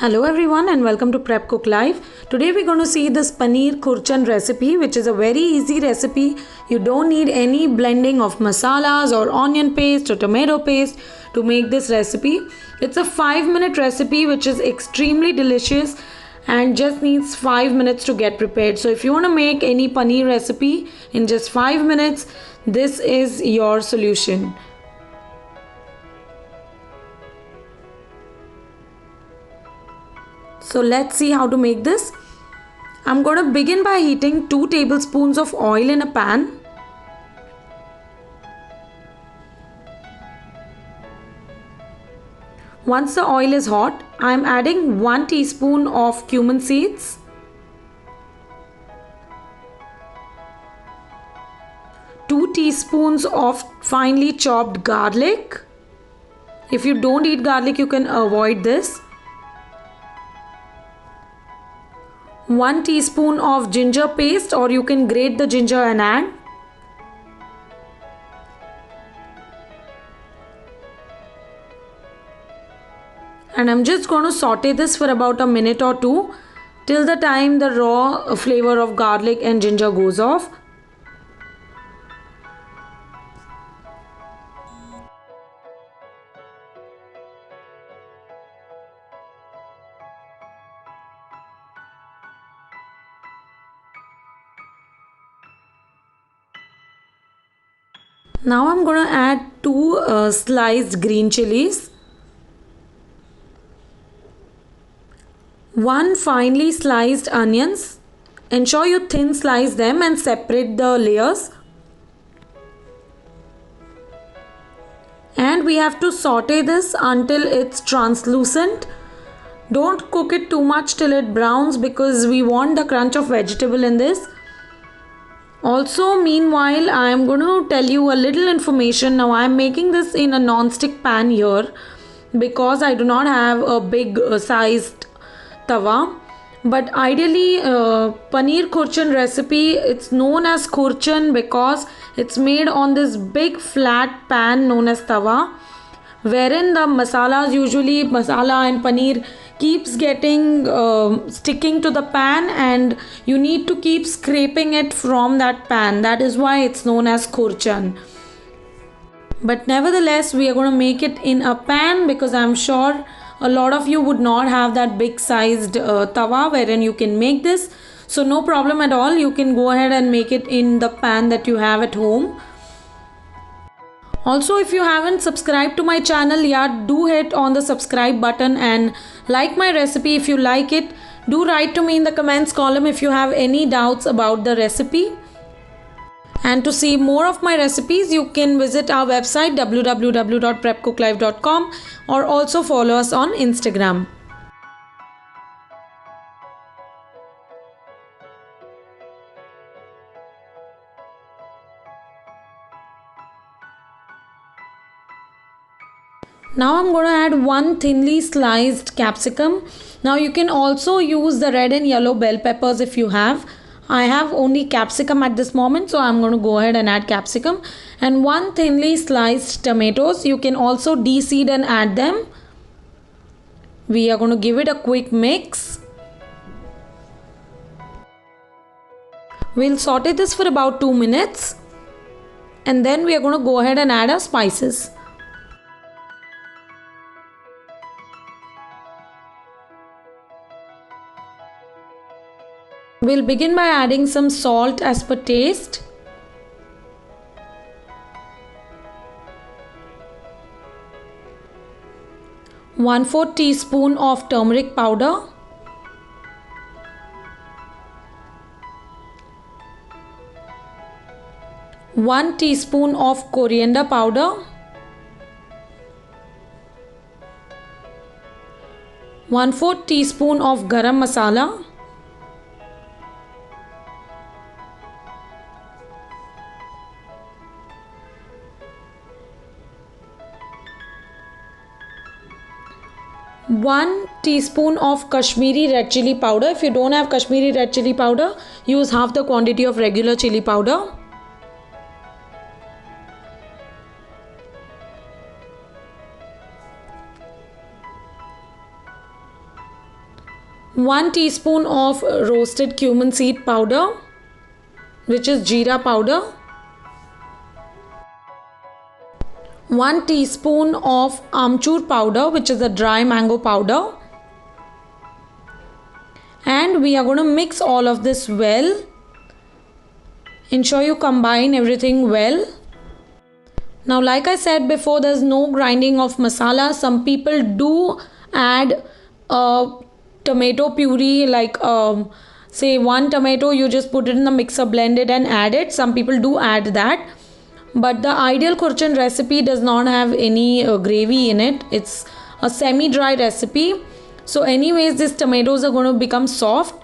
Hello everyone and welcome to Prep Cook Live. Today we're going to see this paneer khurchan recipe, which is a very easy recipe. You don't need any blending of masalas or onion paste or tomato paste to make this recipe. It's a 5-minute recipe which is extremely delicious and just needs 5 minutes to get prepared. So if you want to make any paneer recipe in just 5 minutes, this is your solution. So let's see how to make this. I'm going to begin by heating 2 tablespoons of oil in a pan. Once the oil is hot, I'm adding 1 teaspoon of cumin seeds, 2 teaspoons of finely chopped garlic. If you don't eat garlic, you can avoid this. 1 teaspoon of ginger paste, or you can grate the ginger and add. And I'm just going to saute this for about a minute or two till the time the raw flavor of garlic and ginger goes off. Now I'm going to add 2 sliced green chilies, 1 finely sliced onions. Ensure you thin slice them and separate the layers. And we have to saute this until it's translucent. Don't cook it too much till it browns because we want the crunch of vegetable in this. Also, meanwhile, I am going to tell you a little information. Now I am making this in a non-stick pan here because I do not have a big sized tawa. But ideally, paneer khurchan recipe, it's known as khurchan because it's made on this big flat pan known as tawa, wherein the masalas, usually masala and paneer, keeps getting sticking to the pan, and you need to keep scraping it from that pan. That is why it's known as khurchan. But nevertheless, we are going to make it in a pan because I'm sure a lot of you would not have that big sized tawa wherein you can make this. So no problem at all, you can go ahead and make it in the pan that you have at home. Also, if you haven't subscribed to my channel yet, do hit on the subscribe button and like my recipe if you like it. Do write to me in the comments column if you have any doubts about the recipe. And to see more of my recipes, you can visit our website www.prepcooklive.com or also follow us on Instagram. Now I'm going to add 1 thinly sliced capsicum. Now you can also use the red and yellow bell peppers if you have. I have only capsicum at this moment, so I'm going to go ahead and add capsicum. And 1 thinly sliced tomatoes. You can also de-seed and add them. We are going to give it a quick mix. We'll saute this for about 2 minutes. And then we are going to go ahead and add our spices. We'll begin by adding some salt as per taste. One-fourth teaspoon of turmeric powder. 1 teaspoon of coriander powder. 1/4 teaspoon of garam masala. One teaspoon of Kashmiri red chili powder. If you don't have Kashmiri red chili powder, use half the quantity of regular chili powder. 1 teaspoon of roasted cumin seed powder, which is jeera powder, 1 teaspoon of amchur powder, which is a dry mango powder, and we are going to mix all of this well. Ensure you combine everything well. Now, like I said before, there's no grinding of masala. Some people do add tomato puree, like say 1 tomato, you just put it in the mixer, blend it and add it. Some people do add that, but the ideal khurchan recipe does not have any gravy in it. It's a semi-dry recipe. So anyways, these tomatoes are going to become soft.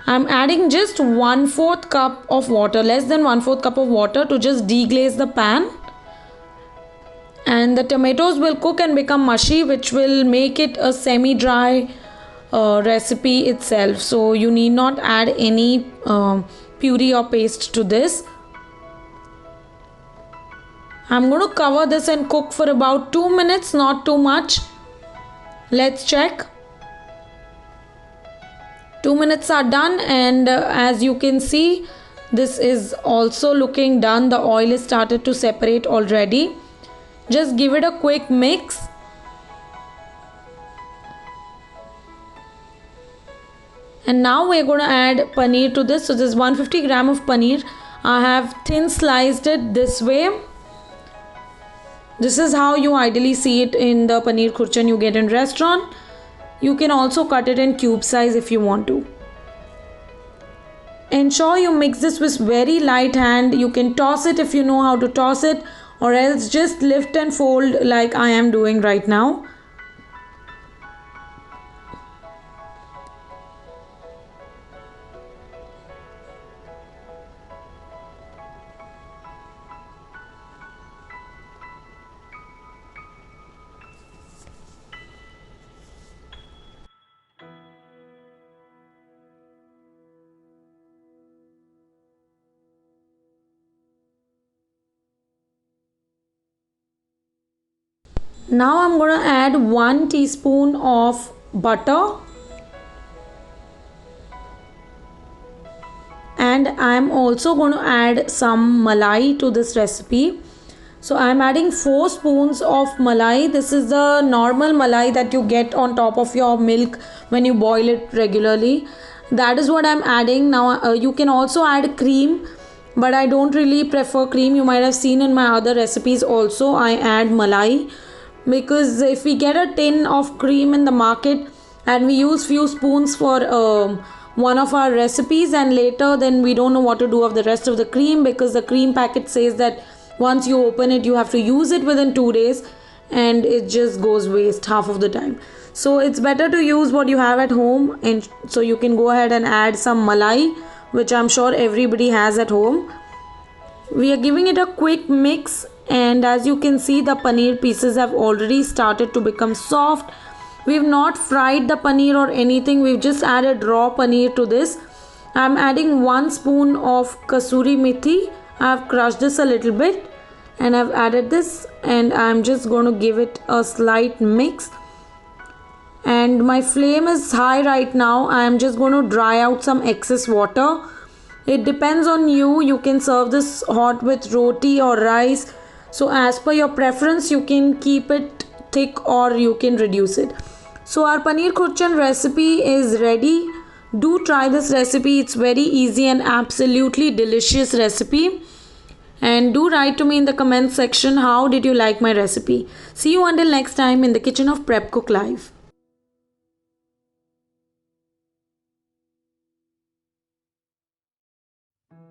I'm adding just 1/4 cup of water, less than 1/4 cup of water, to just deglaze the pan. And the tomatoes will cook and become mushy, which will make it a semi-dry recipe itself. So you need not add any puree or paste to this. I'm going to cover this and cook for about 2 minutes, not too much. Let's check. 2 minutes are done, and as you can see, this is also looking done. The oil is started to separate already. Just give it a quick mix. And now we're going to add paneer to this. So this is 150 gram of paneer. I have thin sliced it this way. This is how you ideally see it in the paneer khurchan you get in restaurant. You can also cut it in cube size if you want to. Ensure you mix this with very light hand. You can toss it if you know how to toss it, or else just lift and fold like I am doing right now. Now I'm going to add 1 teaspoon of butter, and I'm also going to add some malai to this recipe. So I'm adding 4 spoons of malai. This is the normal malai that you get on top of your milk when you boil it regularly. That is what I'm adding. Now you can also add cream, but I don't really prefer cream. You might have seen in my other recipes also I add malai, because if we get a tin of cream in the market and we use few spoons for one of our recipes, and later then we don't know what to do of the rest of the cream, because the cream packet says that once you open it you have to use it within 2 days, and it just goes waste half of the time. So it's better to use what you have at home, and so you can go ahead and add some malai, which I'm sure everybody has at home. We are giving it a quick mix, and as you can see, the paneer pieces have already started to become soft. We've not fried the paneer or anything. We've just added raw paneer to this. I'm adding 1 spoon of kasuri methi. I've crushed this a little bit and I've added this, and I'm just going to give it a slight mix. And my flame is high right now. I'm just going to dry out some excess water. It depends on you. You can serve this hot with roti or rice. So as per your preference, you can keep it thick or you can reduce it. So our paneer khurchan recipe is ready. Do try this recipe. It's very easy and absolutely delicious recipe. And do write to me in the comment section, how did you like my recipe. See you until next time in the kitchen of Prep Cook Live.